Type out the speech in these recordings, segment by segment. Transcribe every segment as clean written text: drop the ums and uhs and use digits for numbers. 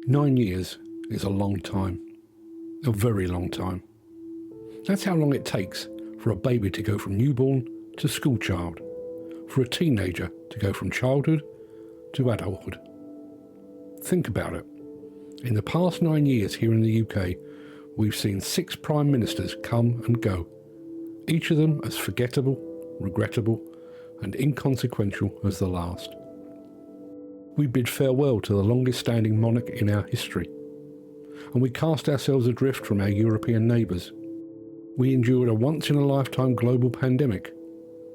9 years is a long time. A very long time. That's how long it takes for a baby to go from newborn to school child, for a teenager to go from childhood to adulthood. Think about it. In the past 9 years here in the UK, we've seen 6 prime ministers come and go, each of them as forgettable, regrettable, and inconsequential as the last. We bid farewell to the longest standing monarch in our history, and we cast ourselves adrift from our European neighbours. We endured a once-in-a-lifetime global pandemic.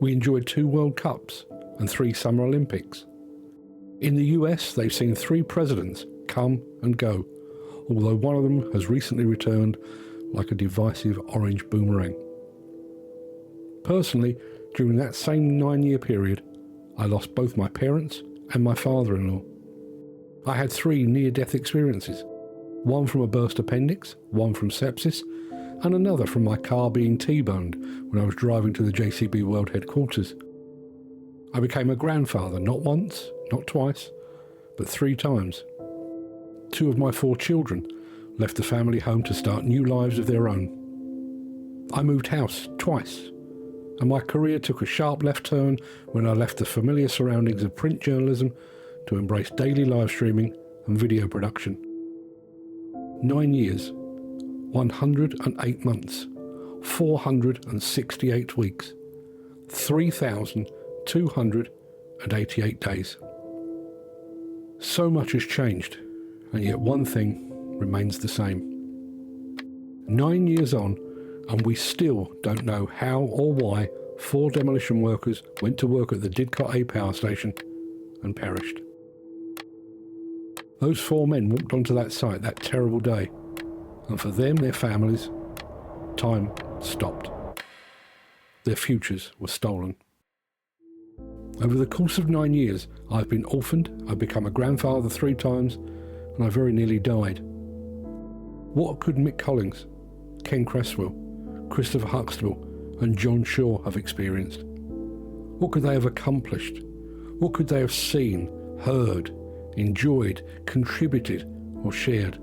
We enjoyed 2 World Cups and 3 Summer Olympics. In the US, they've seen 3 presidents come and go, although one of them has recently returned like a divisive orange boomerang. Personally, during that same 9-year period, I lost both my parents and my father-in-law. I had 3 near-death experiences, one from a burst appendix, one from sepsis, and another from my car being T-boned when I was driving to the JCB World Headquarters. I became a grandfather not once, not twice, but 3 times. 2 of my 4 children left the family home to start new lives of their own. I moved house twice, and my career took a sharp left turn when I left the familiar surroundings of print journalism to embrace daily live streaming and video production. 9 years, 108 months, 468 weeks, 3,288 days. So much has changed, and yet one thing remains the same. 9 years on, and we still don't know how or why 4 demolition workers went to work at the Didcot A Power Station and perished. Those 4 men walked onto that site that terrible day, and for them, their families, time stopped. Their futures were stolen. Over the course of 9 years, I've been orphaned, I've become a grandfather 3 times, and I very nearly died. What could Mick Collins, Ken Cresswell, Christopher Huxtable and John Shaw have experienced? What could they have accomplished? What could they have seen, heard, enjoyed, contributed or shared?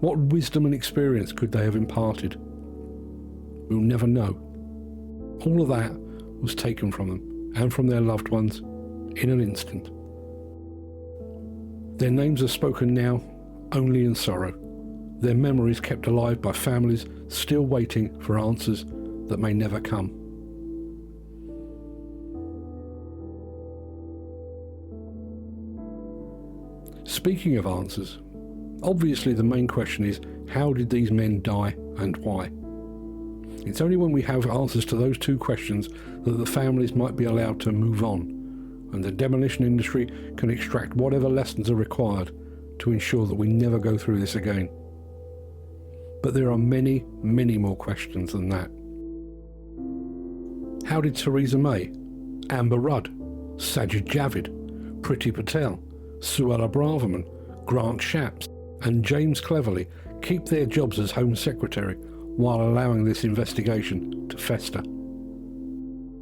What wisdom and experience could they have imparted? We'll never know. All of that was taken from them and from their loved ones in an instant. Their names are spoken now only in sorrow. Their memories kept alive by families still waiting for answers that may never come. Speaking of answers, obviously the main question is, how did these men die and why? It's only when we have answers to those 2 questions that the families might be allowed to move on, and the demolition industry can extract whatever lessons are required to ensure that we never go through this again. But there are many, many more questions than that. How did Theresa May, Amber Rudd, Sajid Javid, Priti Patel, Suella Braverman, Grant Shapps and James Cleverly keep their jobs as Home Secretary while allowing this investigation to fester?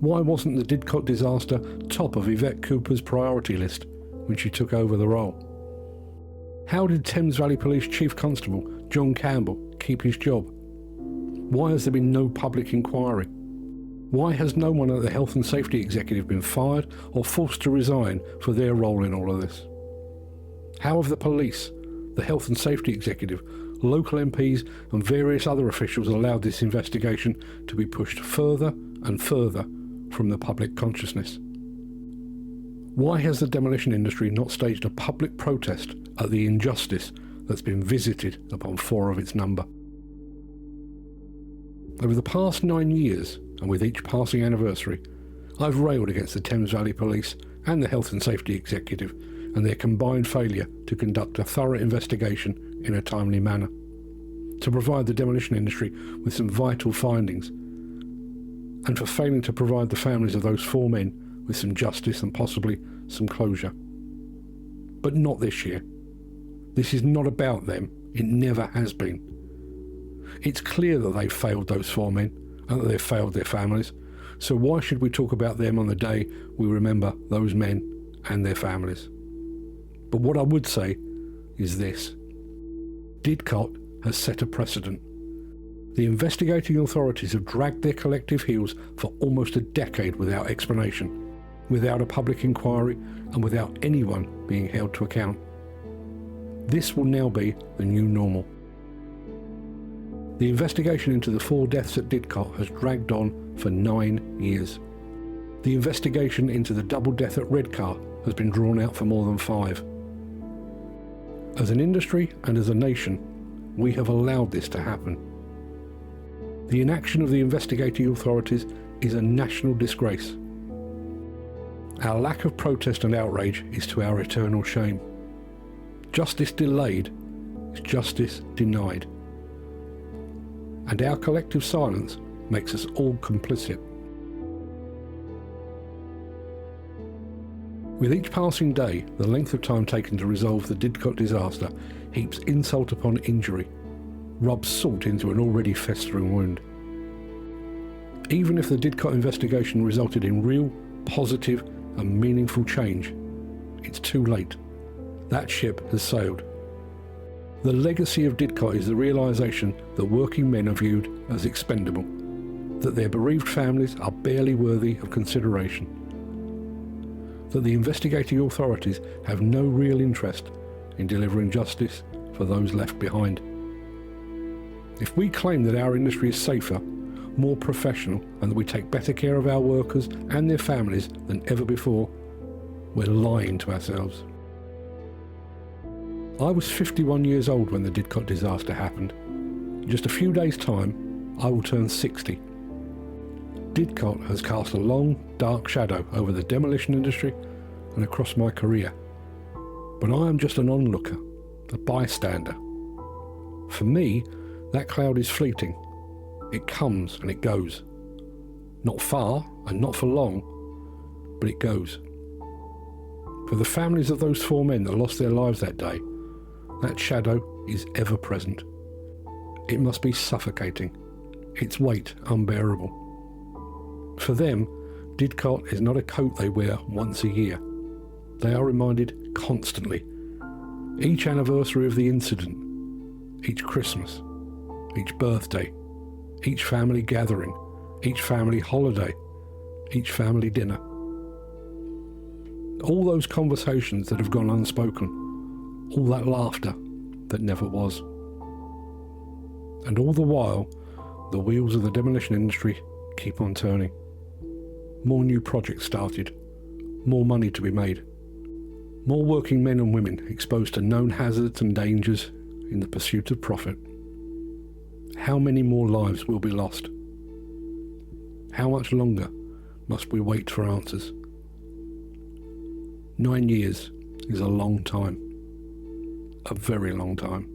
Why wasn't the Didcot disaster top of Yvette Cooper's priority list when she took over the role? How did Thames Valley Police Chief Constable John Campbell keep his job? Why has there been no public inquiry? Why has no one at the Health and Safety Executive been fired or forced to resign for their role in all of this? How have the police, the Health and Safety Executive, local MPs and various other officials allowed this investigation to be pushed further and further from the public consciousness? Why has the demolition industry not staged a public protest at the injustice that's been visited upon 4 of its number? Over the past 9 years, and with each passing anniversary, I've railed against the Thames Valley Police and the Health and Safety Executive and their combined failure to conduct a thorough investigation in a timely manner, to provide the demolition industry with some vital findings, and for failing to provide the families of those 4 men with some justice and possibly some closure. But not this year. This is not about them. It never has been. It's clear that they've failed those 4 men and that they've failed their families. So why should we talk about them on the day we remember those men and their families? But what I would say, is this. Didcot has set a precedent. The investigating authorities have dragged their collective heels for almost a decade without explanation, without a public inquiry, and without anyone being held to account. This will now be the new normal. The investigation into the 4 deaths at Didcot has dragged on for 9 years. The investigation into the double death at Redcar has been drawn out for more than 5. As an industry and as a nation, we have allowed this to happen. The inaction of the investigating authorities is a national disgrace. Our lack of protest and outrage is to our eternal shame. Justice delayed is justice denied. And our collective silence makes us all complicit. With each passing day, the length of time taken to resolve the Didcot disaster heaps insult upon injury, rubs salt into an already festering wound. Even if the Didcot investigation resulted in real, positive and meaningful change, it's too late. That ship has sailed. The legacy of Didcot is the realisation that working men are viewed as expendable, that their bereaved families are barely worthy of consideration, that the investigating authorities have no real interest in delivering justice for those left behind. If we claim that our industry is safer, more professional, and that we take better care of our workers and their families than ever before, we're lying to ourselves. I was 51 years old when the Didcot disaster happened. In just a few days' time, I will turn 60. Didcot has cast a long, dark shadow over the demolition industry and across my career. But I am just an onlooker, a bystander. For me, that cloud is fleeting. It comes and it goes. Not far and not for long, but it goes. For the families of those 4 men that lost their lives that day, that shadow is ever present. It must be suffocating, its weight unbearable. For them, Didcot is not a coat they wear once a year. They are reminded constantly. Each anniversary of the incident, each Christmas, each birthday, each family gathering, each family holiday, each family dinner. All those conversations that have gone unspoken, all that laughter that never was. And all the while, the wheels of the demolition industry keep on turning. More new projects started, more money to be made, more working men and women exposed to known hazards and dangers in the pursuit of profit. How many more lives will be lost? How much longer must we wait for answers? 9 years is a long time, a very long time.